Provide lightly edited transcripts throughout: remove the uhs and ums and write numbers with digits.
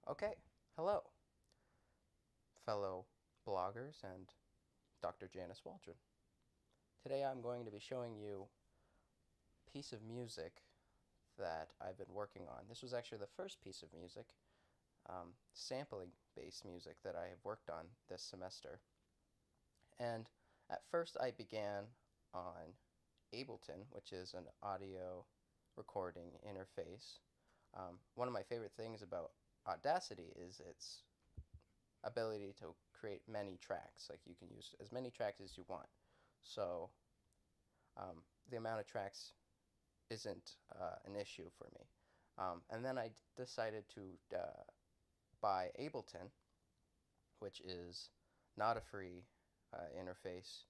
Okay, hello, fellow bloggers and Dr. Janice Waldron. Today I'm going to be showing you a piece of music that I've been working on. This was actually the first piece of music, sampling-based music that I have worked on this semester. And at first I began on Ableton, which is an audio recording interface. One of my favorite things about Audacity is its ability to create many tracks. Like you can use as many tracks as you want. So the amount of tracks isn't an issue for me. And then I decided to buy Ableton, which is not a free interface,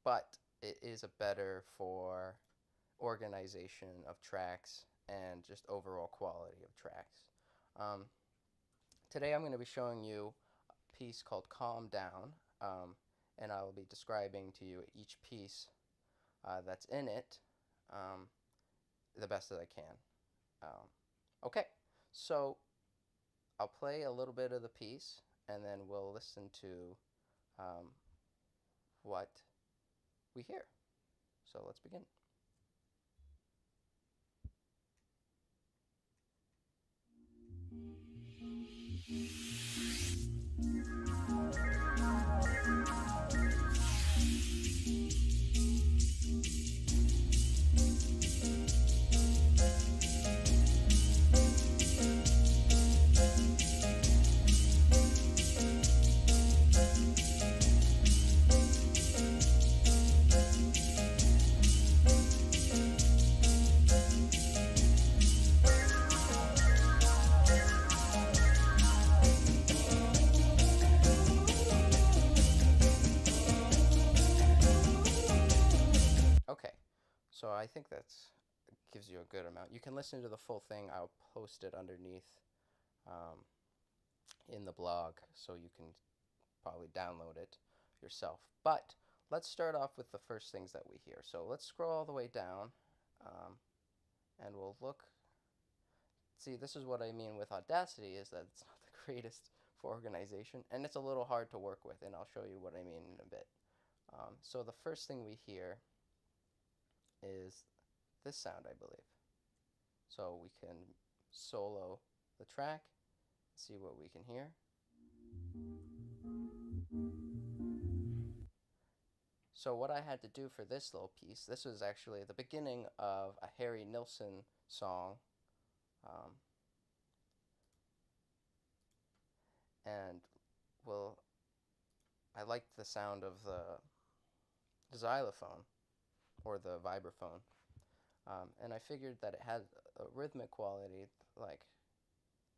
but it is a better for organization of tracks and just overall quality of tracks. Um, Today I'm going to be showing you a piece called Calm Down, and I will be describing to you each piece that's in it um, the best that I can. Um, okay, so I'll play a little bit of the piece, and then we'll listen to um, what we hear. So let's begin. Okay, so I think that gives you a good amount. You can listen to the full thing. I'll post it underneath um, in the blog, so you can probably download it yourself. But let's start off with the first things that we hear. So let's scroll all the way down, um, and we'll look. See, this is what I mean with Audacity, is that it's not the greatest for organization, and it's a little hard to work with, and I'll show you what I mean in a bit. So the first thing we hear is this sound, I believe. So we can solo the track, see what we can hear. So what I had to do for this little piece, this was actually the beginning of a Harry Nilsson song, um, and well, I liked the sound of the xylophone or the vibraphone, and I figured that it had a rhythmic quality like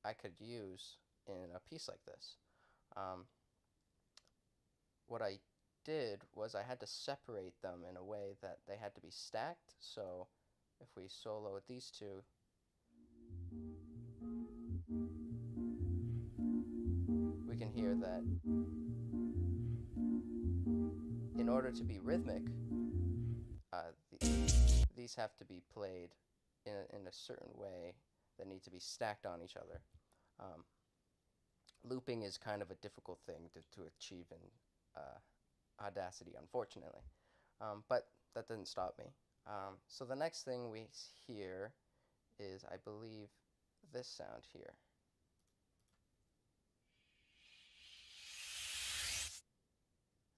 I could use in a piece like this. Um, what I did was I had to separate them in a way that they had to be stacked. So if we solo these two, we can hear that in order to be rhythmic, these have to be played in a certain way that need to be stacked on each other. Um, Looping is kind of a difficult thing to achieve in Audacity, unfortunately. But that didn't stop me. So the next thing we hear is, I believe, this sound here.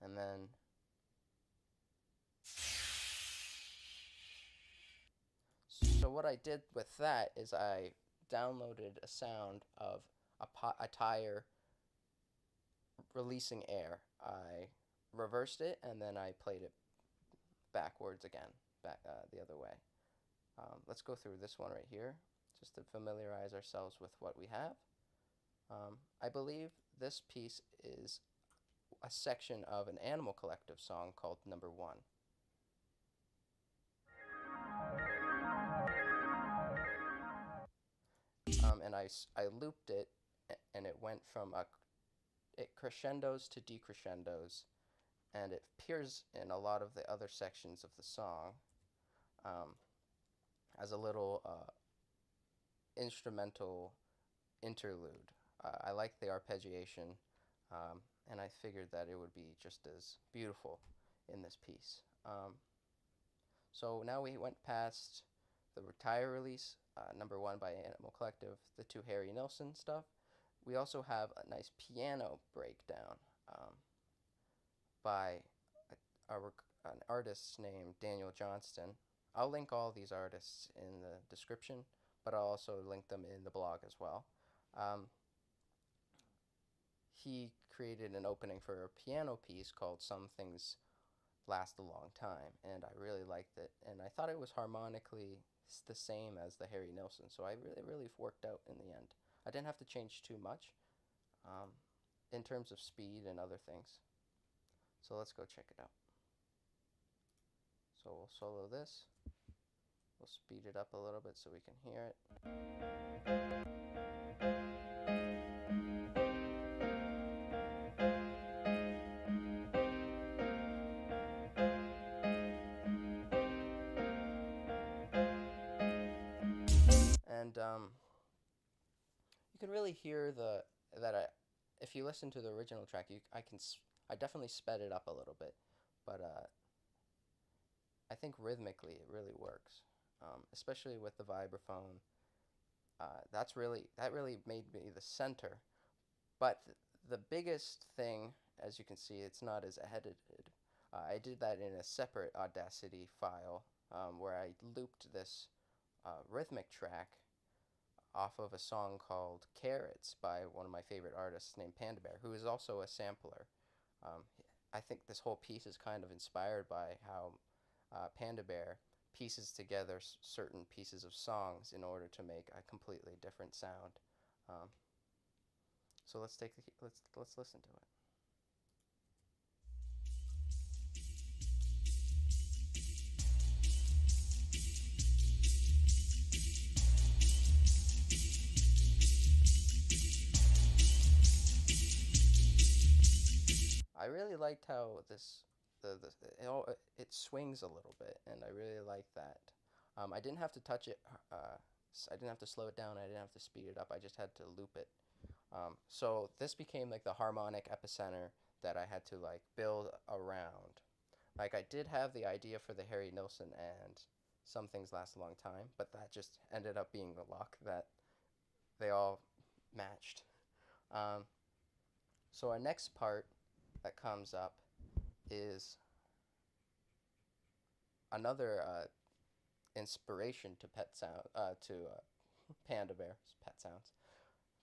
And then so what I did with that is I downloaded a sound of a tire releasing air. I reversed it and then I played it backwards again, back the other way. Let's go through this one right here, just to familiarize ourselves with what we have. I believe this piece is a section of an Animal Collective song called Number One. And I looped it, and it went from it crescendos to decrescendos, and it appears in a lot of the other sections of the song um, as a little instrumental interlude. I like the arpeggiation, and I figured that it would be just as beautiful in this piece. So now we went past the Retire release, number one by Animal Collective, the two Harry Nilsson stuff. We also have a nice piano breakdown by an artist named Daniel Johnston. I'll link all these artists in the description, but I'll also link them in the blog as well. He created an opening for a piano piece called Some Things Last a Long Time, and I really liked it, and I thought it was harmonically the same as the Harry Nilsson, so I really worked out in the end. I didn't have to change too much in terms of speed and other things. So let's go check it out. So we'll solo this. We'll speed it up a little bit so we can hear it. And you can really hear if you listen to the original track, I definitely sped it up a little bit, but I think rhythmically it really works, especially with the vibraphone. That really made me the center. But the biggest thing, as you can see, it's not as edited. I did that in a separate Audacity file where I looped this rhythmic track off of a song called Carrots by one of my favorite artists named Panda Bear, who is also a sampler. I think this whole piece is kind of inspired by how Panda Bear pieces together certain pieces of songs in order to make a completely different sound. So let's listen to it. I really liked how it swings a little bit, and I really like that. I didn't have to touch it. I didn't have to slow it down. I didn't have to speed it up. I just had to loop it. So this became like the harmonic epicenter that I had to like build around. Like I did have the idea for the Harry Nilsson and Some Things Last a Long Time, but that just ended up being the luck that they all matched. So our next part that comes up is another inspiration to Panda Bear's Pet Sounds.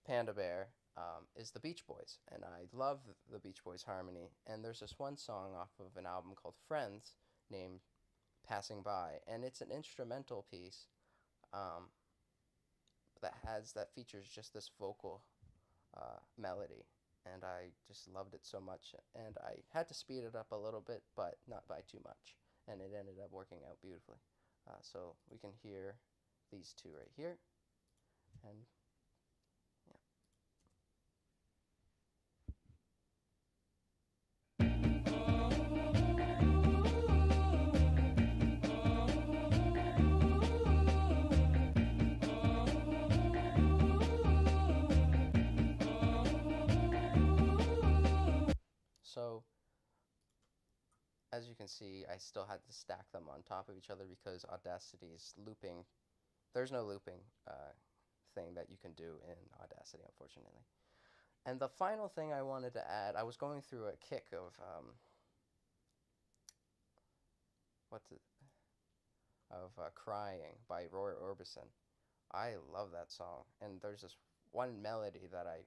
Panda Bear is the Beach Boys, and I love the Beach Boys harmony. And there's this one song off of an album called Friends named Passing By, and it's an instrumental piece that features just this vocal melody, and I just loved it so much. And I had to speed it up a little bit, but not by too much, and it ended up working out beautifully. So we can hear these two right here, and so as you can see, I still had to stack them on top of each other because Audacity's looping, there's no looping thing that you can do in Audacity, unfortunately. And the final thing I wanted to add, I was going through a kick of Crying by Roy Orbison. I love that song, and there's this one melody that I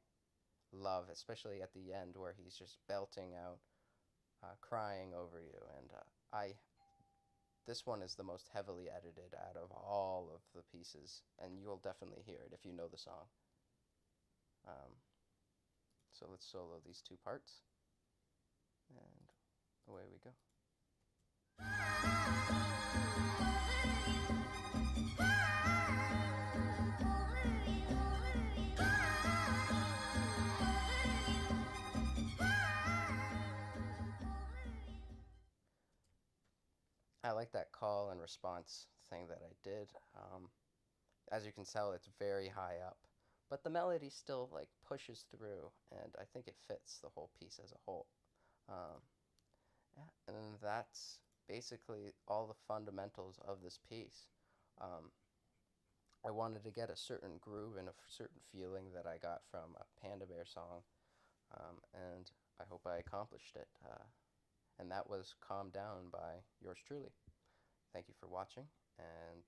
love, especially at the end where he's just belting out Crying Over You, and this one is the most heavily edited out of all of the pieces, and you'll definitely hear it if you know the song. So let's solo these two parts, and away we go. I like that call and response thing that I did. As you can tell, it's very high up, but the melody still like pushes through, and I think it fits the whole piece as a whole. Um, yeah, and that's basically all the fundamentals of this piece. Um, I wanted to get a certain groove and a certain feeling that I got from a Panda Bear song, and I hope I accomplished it. And that was Calm Down by yours truly. Thank you for watching, and